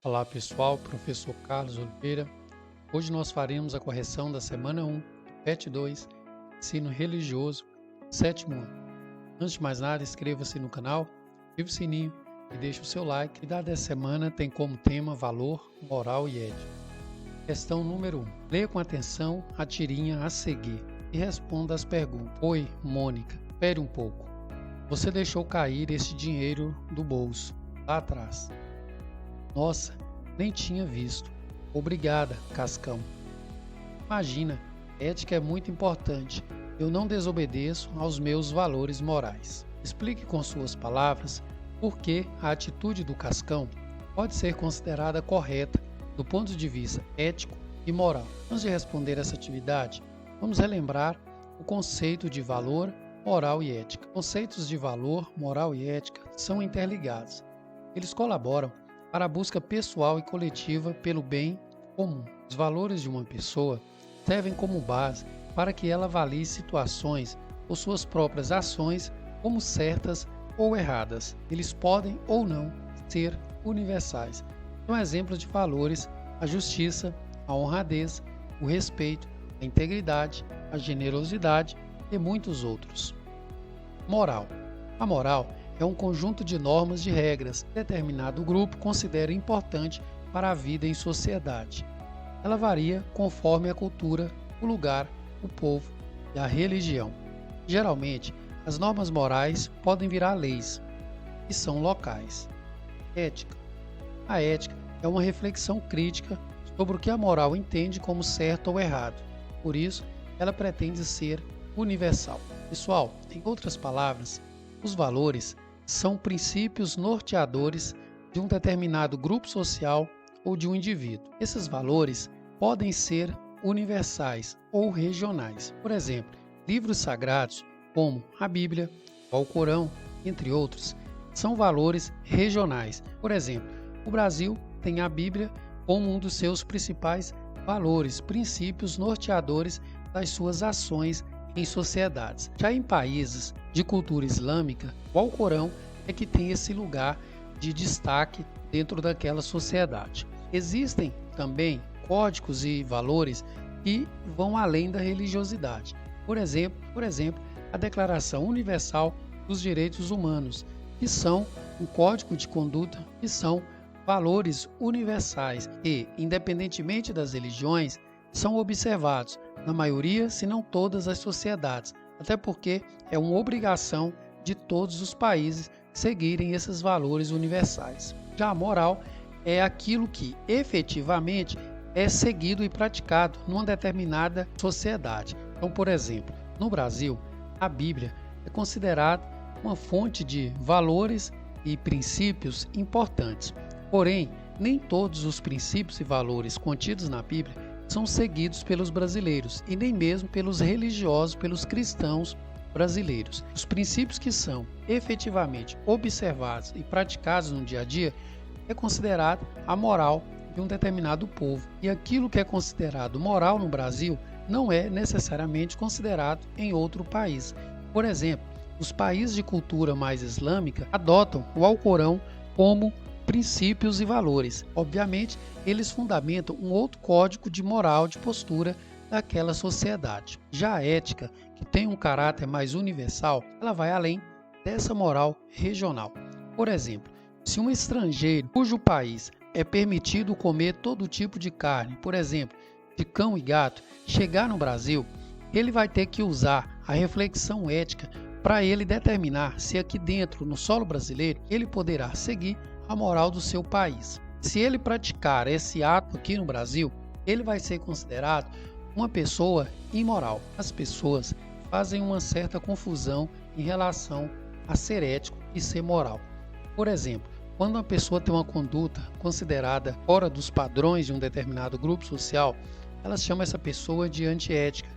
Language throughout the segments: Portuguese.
Olá pessoal, professor Carlos Oliveira. Hoje nós faremos a correção da semana 1, PET 2, Ensino Religioso, sétimo ano. Antes de mais nada, inscreva-se no canal, ative o sininho e deixe o seu like. A atividade dessa semana tem como tema valor, moral e ética. Questão número 1. Leia com atenção a tirinha a seguir e responda as perguntas. Oi, Mônica, espere um pouco. Você deixou cair esse dinheiro do bolso, lá atrás. Nossa, nem tinha visto. Obrigada, Cascão. Imagina, ética é muito importante. Eu não desobedeço aos meus valores morais. Explique com suas palavras por que a atitude do Cascão pode ser considerada correta do ponto de vista ético e moral. Antes de responder essa atividade, vamos relembrar o conceito de valor, moral e ética. Conceitos de valor, moral e ética são interligados. Eles colaboram para a busca pessoal e coletiva pelo bem comum. Os valores de uma pessoa servem como base para que ela avalie situações ou suas próprias ações como certas ou erradas. Eles podem ou não ser universais. São exemplos de valores a justiça, a honradez, o respeito, a integridade, a generosidade e muitos outros. Moral. A moral é um conjunto de normas e regras que determinado grupo considera importante para a vida em sociedade. Ela varia conforme a cultura, o lugar, o povo e a religião. Geralmente, as normas morais podem virar leis, e são locais. Ética. A ética é uma reflexão crítica sobre o que a moral entende como certo ou errado. Por isso, ela pretende ser universal. Pessoal, em outras palavras, os valores são princípios norteadores de um determinado grupo social ou de um indivíduo. Esses valores podem ser universais ou regionais. Por exemplo, livros sagrados como a Bíblia, o Alcorão, entre outros, são valores regionais. Por exemplo, o Brasil tem a Bíblia como um dos seus principais valores, princípios norteadores das suas ações em sociedades. Já em países de cultura islâmica, o Alcorão é que tem esse lugar de destaque dentro daquela sociedade. Existem também códigos e valores que vão além da religiosidade. Por exemplo, a Declaração Universal dos Direitos Humanos, que são um código de conduta, que são valores universais e, independentemente das religiões, são observados na maioria, se não todas as sociedades, até porque é uma obrigação de todos os países seguirem esses valores universais. Já a moral é aquilo que efetivamente é seguido e praticado numa determinada sociedade. Então, por exemplo, no Brasil, a Bíblia é considerada uma fonte de valores e princípios importantes. Porém, nem todos os princípios e valores contidos na Bíblia são seguidos pelos brasileiros e nem mesmo pelos religiosos, pelos cristãos brasileiros. Os princípios que são efetivamente observados e praticados no dia a dia é considerado a moral de um determinado povo. E aquilo que é considerado moral no Brasil não é necessariamente considerado em outro país. Por exemplo, os países de cultura mais islâmica adotam o Alcorão como princípios e valores. Obviamente, eles fundamentam um outro código de moral, de postura daquela sociedade. Já a ética, que tem um caráter mais universal, ela vai além dessa moral regional. Por exemplo, se um estrangeiro cujo país é permitido comer todo tipo de carne, por exemplo, de cão e gato, chegar no Brasil, ele vai ter que usar a reflexão ética para ele determinar se aqui dentro, no solo brasileiro, ele poderá seguir a moral do seu país. Se ele praticar esse ato aqui no Brasil, ele vai ser considerado uma pessoa imoral. As pessoas fazem uma certa confusão em relação a ser ético e ser moral. Por exemplo, quando uma pessoa tem uma conduta considerada fora dos padrões de um determinado grupo social, ela chama essa pessoa de antiética.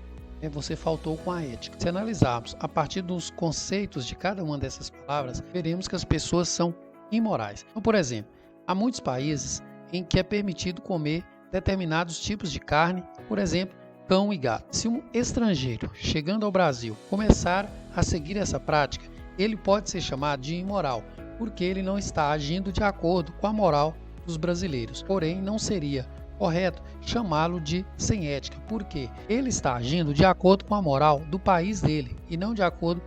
Você faltou com a ética. Se analisarmos a partir dos conceitos de cada uma dessas palavras, veremos que as pessoas são imorais. Então, por exemplo, há muitos países em que é permitido comer determinados tipos de carne, por exemplo, cão e gato. Se um estrangeiro chegando ao Brasil começar a seguir essa prática, ele pode ser chamado de imoral, porque ele não está agindo de acordo com a moral dos brasileiros. Porém, não seria correto chamá-lo de sem ética, porque ele está agindo de acordo com a moral do país dele e não de acordo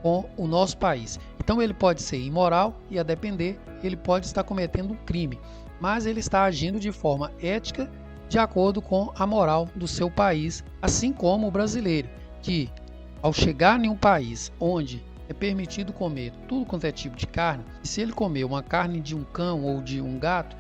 com o nosso país. Então ele pode ser imoral e, a depender, ele pode estar cometendo um crime, mas ele está agindo de forma ética de acordo com a moral do seu país, assim como o brasileiro, que ao chegar em um país onde é permitido comer tudo quanto é tipo de carne, e se ele comer uma carne de um cão ou de um gato,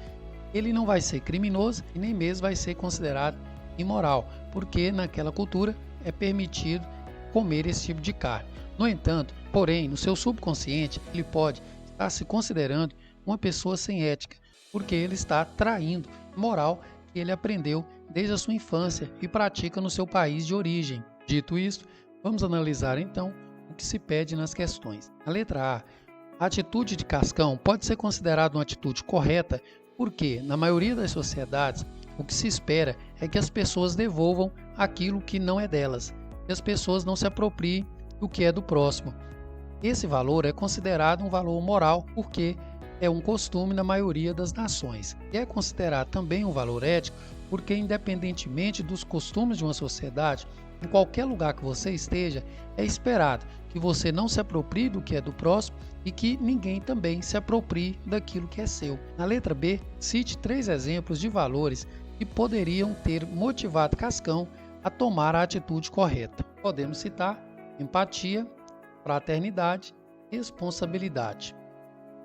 ele não vai ser criminoso e nem mesmo vai ser considerado imoral, porque naquela cultura é permitido comer esse tipo de carne. No entanto, porém, no seu subconsciente, ele pode estar se considerando uma pessoa sem ética, porque ele está traindo moral que ele aprendeu desde a sua infância e pratica no seu país de origem. Dito isto, vamos analisar então o que se pede nas questões. A letra A atitude de Cascão pode ser considerada uma atitude correta porque, na maioria das sociedades, o que se espera é que as pessoas devolvam aquilo que não é delas, que as pessoas não se apropriem do que é do próximo. Esse valor é considerado um valor moral porque é um costume na maioria das nações. E é considerado também um valor ético porque, independentemente dos costumes de uma sociedade, em qualquer lugar que você esteja, é esperado que você não se aproprie do que é do próximo e que ninguém também se aproprie daquilo que é seu. Na letra B, cite 3 exemplos de valores que poderiam ter motivado Cascão a tomar a atitude correta. Podemos citar empatia, fraternidade e responsabilidade.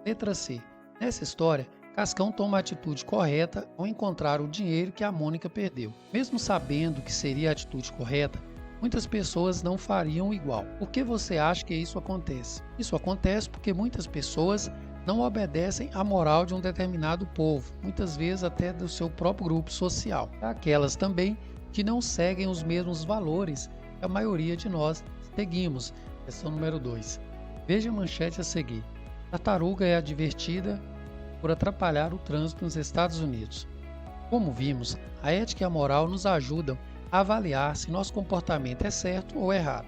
Letra C. Nessa história, Cascão toma a atitude correta ao encontrar o dinheiro que a Mônica perdeu. Mesmo sabendo que seria a atitude correta, muitas pessoas não fariam igual. Por que você acha que isso acontece? Isso acontece porque muitas pessoas não obedecem à moral de um determinado povo, muitas vezes até do seu próprio grupo social. Há aquelas também que não seguem os mesmos valores que a maioria de nós seguimos. Questão número 2. Veja a manchete a seguir. Tartaruga é advertida por atrapalhar o trânsito nos Estados Unidos. Como vimos, a ética e a moral nos ajudam a avaliar se nosso comportamento é certo ou errado.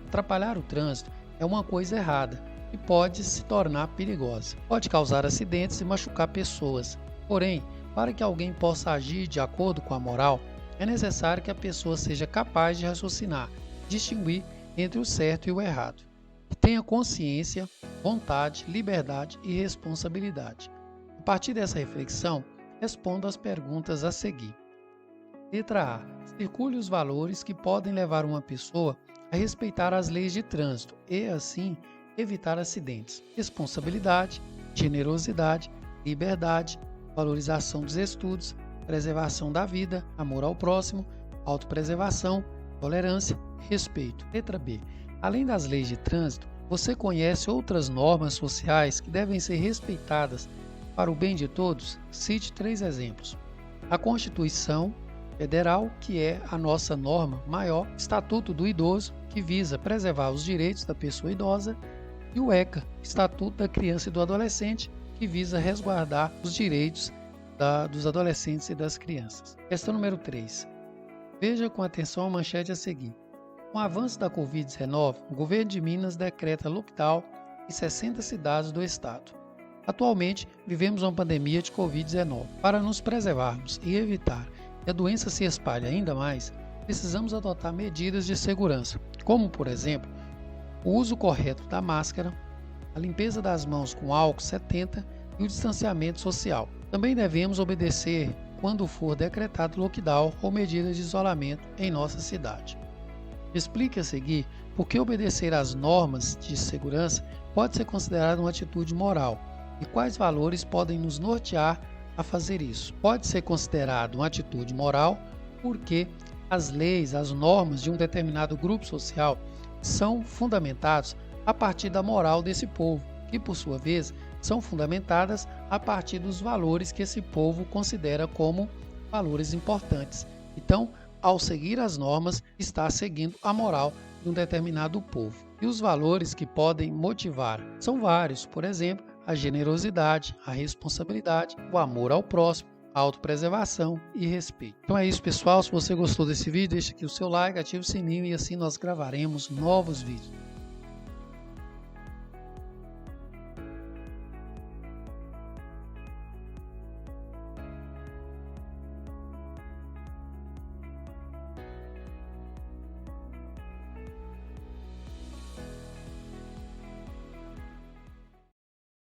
Atrapalhar o trânsito é uma coisa errada e pode se tornar perigosa. Pode causar acidentes e machucar pessoas. Porém, para que alguém possa agir de acordo com a moral, é necessário que a pessoa seja capaz de raciocinar, distinguir entre o certo e o errado. E tenha consciência, vontade, liberdade e responsabilidade. A partir dessa reflexão, responda as perguntas a seguir. Letra A. Circule os valores que podem levar uma pessoa a respeitar as leis de trânsito e, assim, evitar acidentes. Responsabilidade, generosidade, liberdade, valorização dos estudos, preservação da vida, amor ao próximo, autopreservação, tolerância e respeito. Letra B. Além das leis de trânsito, você conhece outras normas sociais que devem ser respeitadas para o bem de todos? Cite 3 exemplos. A Constituição Federal, que é a nossa norma maior, Estatuto do Idoso, que visa preservar os direitos da pessoa idosa, e o ECA, Estatuto da Criança e do Adolescente, que visa resguardar os direitos dos adolescentes e das crianças. Questão número 3. Veja com atenção a manchete a seguir. Com o avanço da Covid-19, o governo de Minas decreta lockdown em 60 cidades do estado. Atualmente, vivemos uma pandemia de Covid-19. Para nos preservarmos e evitar que a doença se espalhe ainda mais, precisamos adotar medidas de segurança, como, por exemplo, o uso correto da máscara, a limpeza das mãos com álcool 70 e o distanciamento social. Também devemos obedecer quando for decretado lockdown ou medidas de isolamento em nossa cidade. Explique a seguir por que obedecer às normas de segurança pode ser considerado uma atitude moral e quais valores podem nos nortear a fazer isso. Pode ser considerado uma atitude moral porque as leis, as normas de um determinado grupo social são fundamentados a partir da moral desse povo, que por sua vez são fundamentadas a partir dos valores que esse povo considera como valores importantes. Então, ao seguir as normas, está seguindo a moral de um determinado povo. E os valores que podem motivar são vários, por exemplo, a generosidade, a responsabilidade, o amor ao próximo, a autopreservação e respeito. Então é isso, pessoal. Se você gostou desse vídeo, deixa aqui o seu like, ative o sininho e assim nós gravaremos novos vídeos.